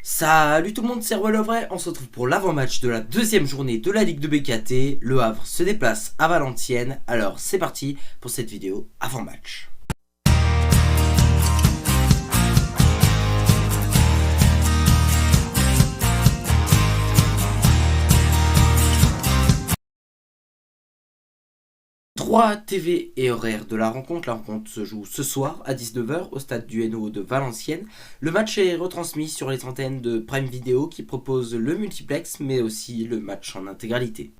Salut tout le monde, c'est Vrai, on se retrouve pour l'avant-match de la deuxième journée de la Ligue de BKT. Le Havre se déplace à Valenciennes, alors c'est parti pour cette vidéo avant-match. Trois TV et horaires de la rencontre se joue ce soir à 19h au stade du Hainaut de Valenciennes. Le match est retransmis sur les antennes de Prime Video qui propose le multiplex mais aussi le match en intégralité.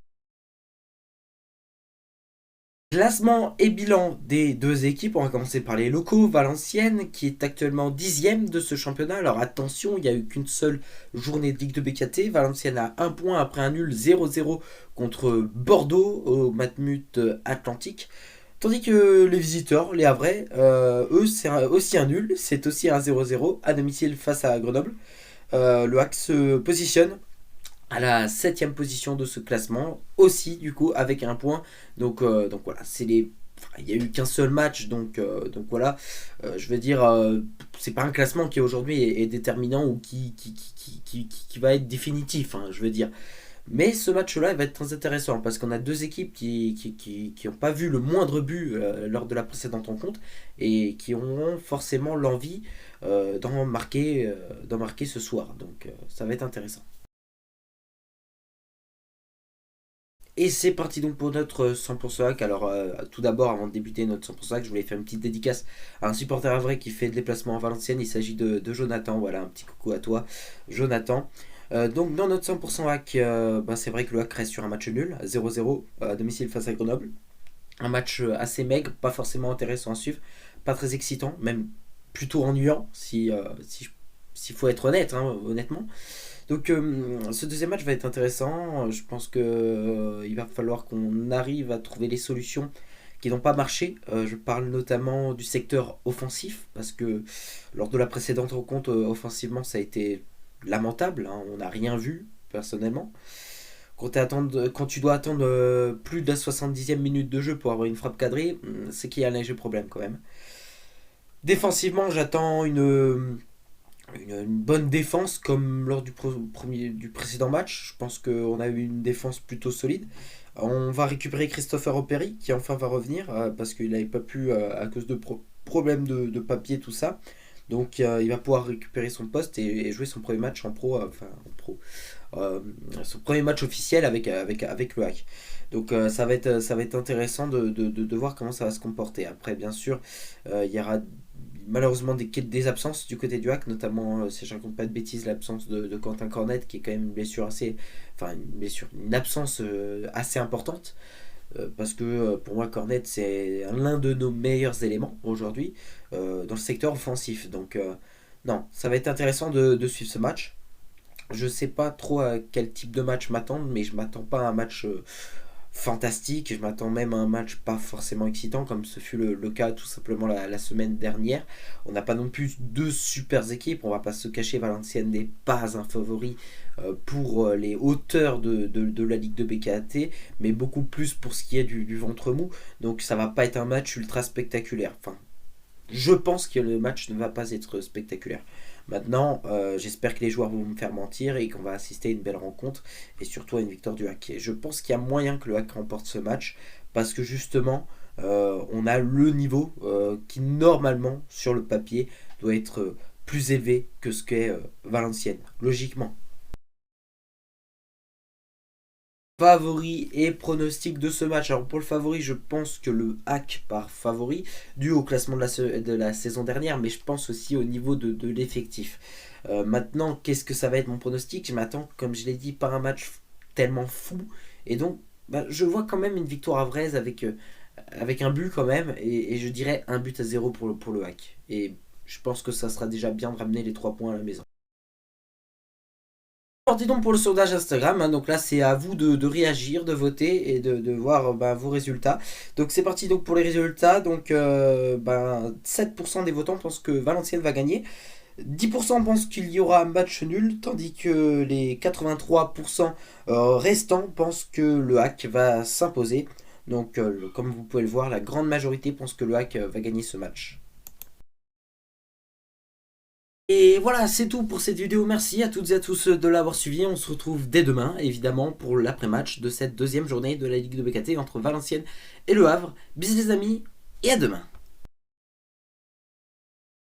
Classement et bilan des deux équipes, on va commencer par les locaux. Valenciennes qui est actuellement 10e de ce championnat. Alors attention, il n'y a eu qu'une seule journée de Ligue de BKT. Valenciennes a 1 point après un nul 0-0 contre Bordeaux au Matmut Atlantique. Tandis que les visiteurs, les Havrais, eux c'est aussi un nul, c'est aussi un 0-0 à domicile face à Grenoble. Le HAC se positionne à la 7e position de ce classement, aussi du coup avec un point. Donc voilà, c'est les. Enfin, il n'y a eu qu'un seul match, donc voilà. Je veux dire, c'est pas un classement qui aujourd'hui est déterminant ou qui va être définitif, hein, je veux dire. Mais ce match-là il va être très intéressant parce qu'on a deux équipes qui n'ont pas vu le moindre but lors de la précédente rencontre et qui auront forcément l'envie d'en marquer ce soir. Donc ça va être intéressant. Et c'est parti donc pour notre 100% hack. Alors tout d'abord, avant de débuter notre 100% hack, je voulais faire une petite dédicace à un supporter vrai qui fait le déplacement à Valenciennes. Il s'agit de Jonathan. Voilà, un petit coucou à toi, Jonathan. Donc dans notre 100% hack, c'est vrai que le hack reste sur un match nul, 0-0 à domicile face à Grenoble. Un match assez maigre, pas forcément intéressant à suivre, pas très excitant, même plutôt ennuyant s'il faut être honnête, hein, honnêtement. Donc ce deuxième match va être intéressant. Je pense que il va falloir qu'on arrive à trouver les solutions qui n'ont pas marché. Je parle notamment du secteur offensif parce que lors de la précédente rencontre offensivement ça a été lamentable, hein. On n'a rien vu personnellement. Quand tu dois attendre plus de la 70e minute de jeu pour avoir une frappe cadrée, c'est qu'il y a un léger problème quand même. Défensivement, j'attends une bonne défense comme lors du précédent match. Je pense qu'on a eu une défense plutôt solide. On va récupérer Christopher Operi qui enfin va revenir parce qu'il n'avait pas pu à cause de problèmes de papier, tout ça. Donc il va pouvoir récupérer son poste et jouer son premier match en pro, son premier match officiel avec le hack. Donc ça va être intéressant de voir comment ça va se comporter. Après, bien sûr, il y aura malheureusement des absences du côté du hack, notamment si je ne raconte pas de bêtises, l'absence de Quentin Cornet qui est quand même une blessure assez. Enfin, une absence assez importante. Parce que pour moi, Cornet, c'est l'un de nos meilleurs éléments aujourd'hui dans le secteur offensif. Donc, non, ça va être intéressant de suivre ce match. Je sais pas trop à quel type de match m'attendre, mais je m'attends pas à un match fantastique. Je m'attends même à un match pas forcément excitant, comme ce fut le cas tout simplement la semaine dernière. On n'a pas non plus deux super équipes. On va pas se cacher, Valenciennes n'est pas un favori pour les hauteurs de la Ligue de BKT, mais beaucoup plus pour ce qui est du ventre mou. Donc ça va pas être un match ultra spectaculaire. Enfin, je pense que le match ne va pas être spectaculaire. Maintenant, j'espère que les joueurs vont me faire mentir et qu'on va assister à une belle rencontre et surtout à une victoire du hack. Et je pense qu'il y a moyen que le hack remporte ce match parce que justement, on a le niveau qui normalement, sur le papier, doit être plus élevé que ce qu'est Valenciennes, logiquement. Favori et pronostic de ce match. Alors pour le favori, je pense que le hack par favori, dû au classement de la saison dernière, mais je pense aussi au niveau de l'effectif. Maintenant, qu'est-ce que ça va être mon pronostic? Je m'attends, comme je l'ai dit, par un match tellement fou. Et donc, je vois quand même une victoire à Vraise avec un but quand même. Et je dirais un but à zéro pour le hack. Et je pense que ça sera déjà bien de ramener les 3 points à la maison. Parti donc pour le sondage Instagram, hein. Donc là c'est à vous de réagir, de voter et de voir vos résultats. Donc c'est parti donc pour les résultats. Donc 7% des votants pensent que Valenciennes va gagner, 10% pensent qu'il y aura un match nul, tandis que les 83% restants pensent que le hack va s'imposer. Donc comme vous pouvez le voir, la grande majorité pense que le hack va gagner ce match. Et voilà, c'est tout pour cette vidéo. Merci à toutes et à tous de l'avoir suivi. On se retrouve dès demain, évidemment, pour l'après-match de cette deuxième journée de la Ligue de BKT entre Valenciennes et Le Havre. Bisous les amis, et à demain.